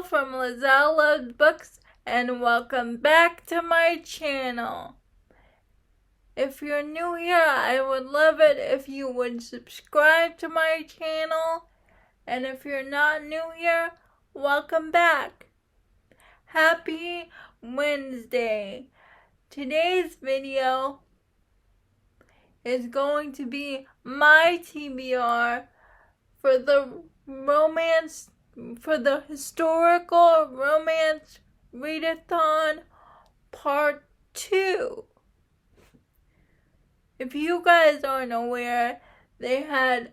Lizelle from Lizelle Loves Books, and welcome back to my channel. If you're new here, I would love it if you would subscribe to my channel, and if you're not new here, welcome back. Happy Wednesday. Today's video is going to be my TBR for the historical romance readathon part 2. If you guys aren't aware, they had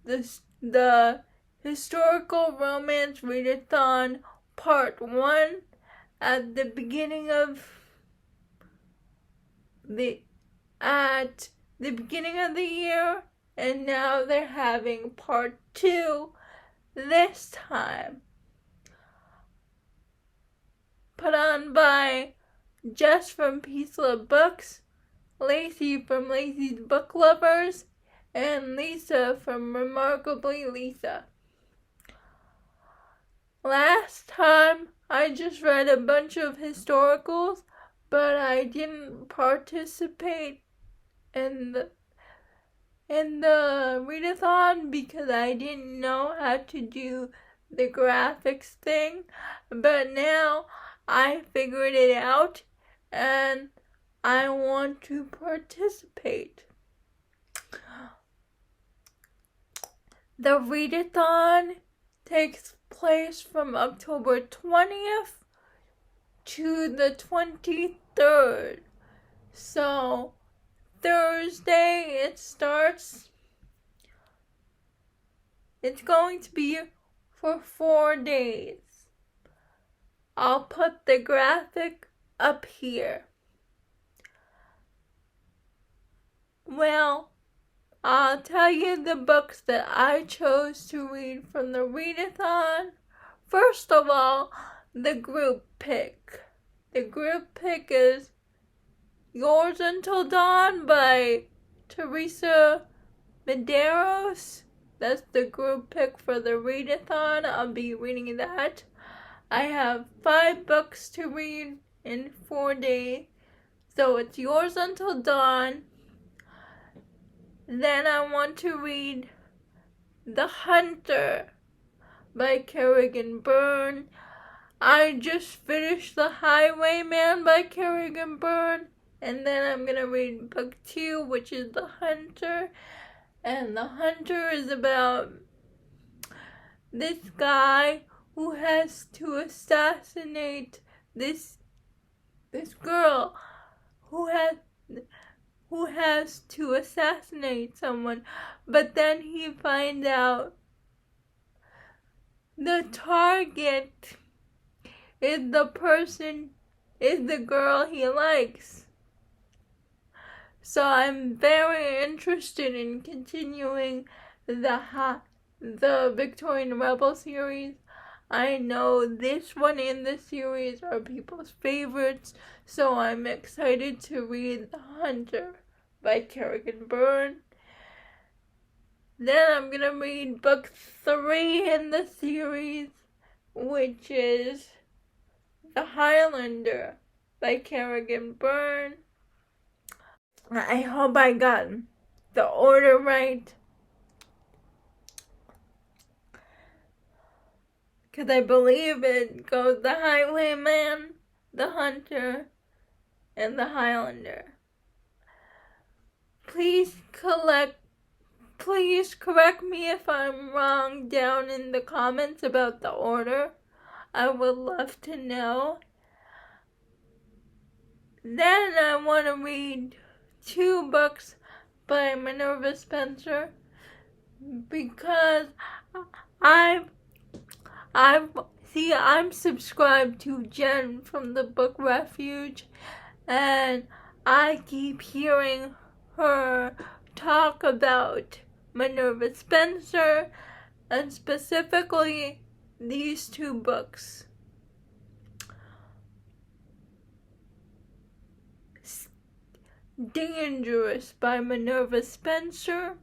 the historical romance readathon part 1 at the beginning of the year, and now they're having part 2 this time, put on by Jess from Peaceless Books, Lacey from Lacey's Book Lovers, and Lisa from Remarkably Lisa. Last time I just read a bunch of historicals, but I didn't participate in the readathon because I didn't know how to do the graphics thing, but now I figured it out and I want to participate. The readathon takes place from October 20th to the 23rd. So Thursday it starts. It's going to be for 4 days. I'll put the graphic up here. Well, I'll tell you the books that I chose to read from the readathon. First of all, the group pick. The group pick is Yours Until Dawn by Teresa Medeiros. That's the group pick for the readathon. I'll be reading that. I have 5 books to read in 4 days. So it's Yours Until Dawn. Then I want to read The Hunter by Kerrigan Byrne. I just finished The Highwayman by Kerrigan Byrne. And then I'm going to read book 2, which is The Hunter. And The Hunter is about this guy who has to assassinate this girl who has to assassinate someone. But then he finds out the target is the girl he likes. So I'm very interested in continuing the Victorian Rebel series. I know this one in the series are people's favorites, so I'm excited to read The Hunter by Kerrigan Byrne. Then I'm going to read book 3 in the series, which is The Highlander by Kerrigan Byrne. I hope I got the order right, because I believe it goes The Highwayman, The Hunter, and The Highlander. Please correct me if I'm wrong down in the comments about the order. I would love to know. Then I want to read 2 books by Minerva Spencer, because I'm subscribed to Jen from the Book Refuge, and I keep hearing her talk about Minerva Spencer, and specifically these 2 books. Dangerous by Minerva Spencer,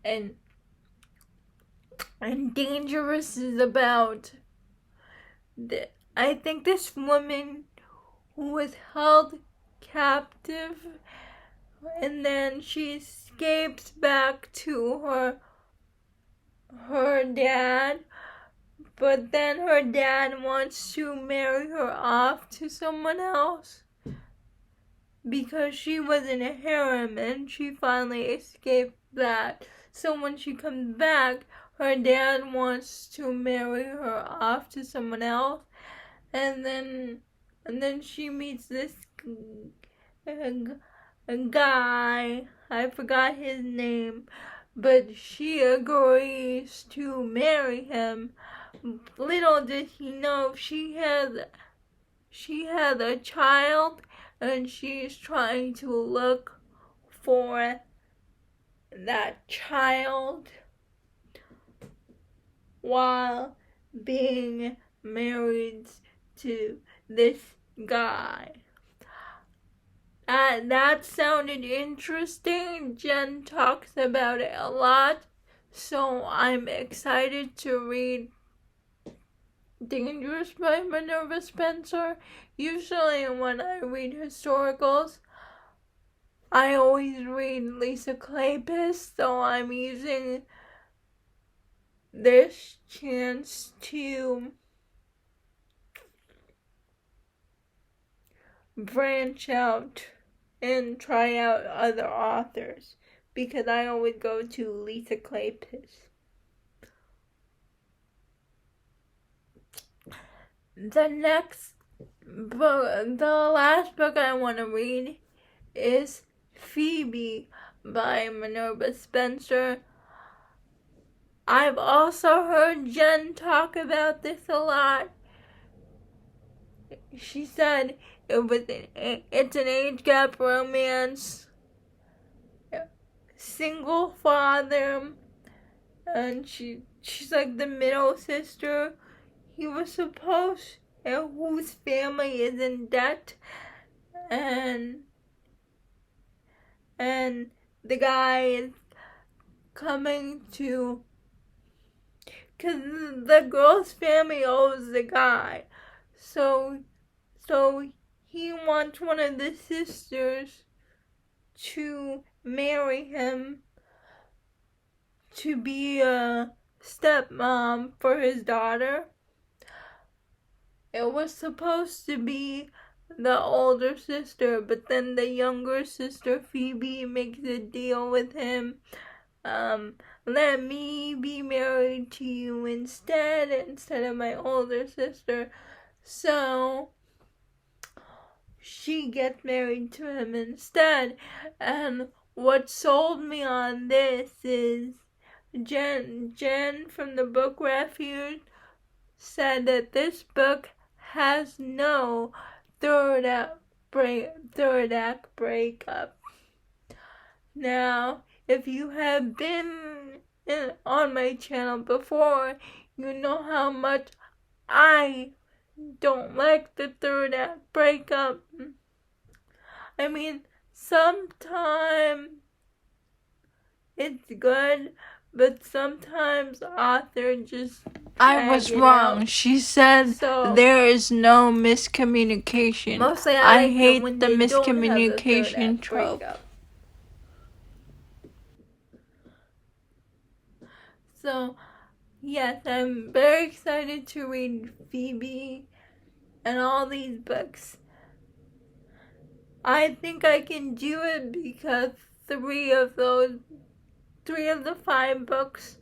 and And Dangerous is about I think this woman who was held captive, and then she escapes back to her dad, but then her dad wants to marry her off to someone else because she was in a harem and she finally escaped that. So when she comes back, her dad wants to marry her off to someone else, and then she meets this a guy, I forgot his name, but she agrees to marry him. Little did he know she had a child, and she's trying to look for that child while being married to this guy. That sounded interesting. Jen talks about it a lot, so I'm excited to read Dangerous by Minerva Spencer. Usually when I read historicals, I always read Lisa Kleypas, so I'm using this chance to branch out and try out other authors, because I always go to Lisa Kleypas. The next book, the last book I want to read is Phoebe by Minerva Spencer. I've also heard Jen talk about this a lot. She said it's an age gap romance, single father, and she's like the middle sister. He was supposed, whose family is in debt, and the guy is coming to, because the girl's family owes the guy, so he wants one of the sisters to marry him to be a stepmom for his daughter. It was supposed to be the older sister, but then the younger sister, Phoebe, makes a deal with him. Let me be married to you instead of my older sister. So she gets married to him instead. And what sold me on this is Jen from the Book Refuge said that this book has no third act breakup. Now, if you have been on my channel before, you know how much I don't like the third act breakup. I mean, sometimes it's good, but sometimes author just I was wrong. Out. She said so, there is no miscommunication. Mostly I hate the miscommunication trope. Breakup. So, yes, I'm very excited to read Phoebe and all these books. I think I can do it because 3 of the 5 books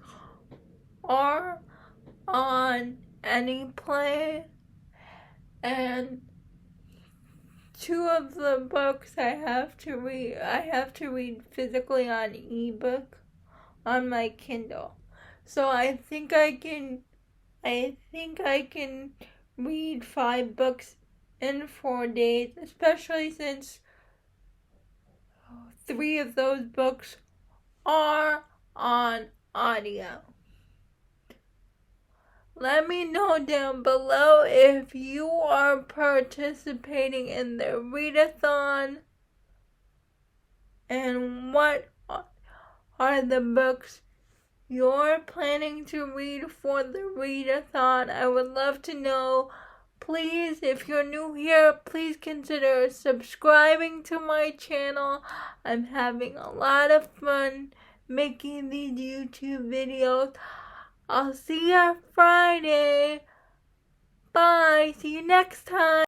are on Anyplay, and 2 of the books I have to read physically on ebook on my Kindle. So I think I can read 5 books in 4 days, especially since 3 of those books are on audio. Let me know down below if you are participating in the readathon and what are the books you're planning to read for the readathon. I would love to know. Please, if you're new here, please consider subscribing to my channel. I'm having a lot of fun making these YouTube videos. I'll see you Friday. Bye. See you next time.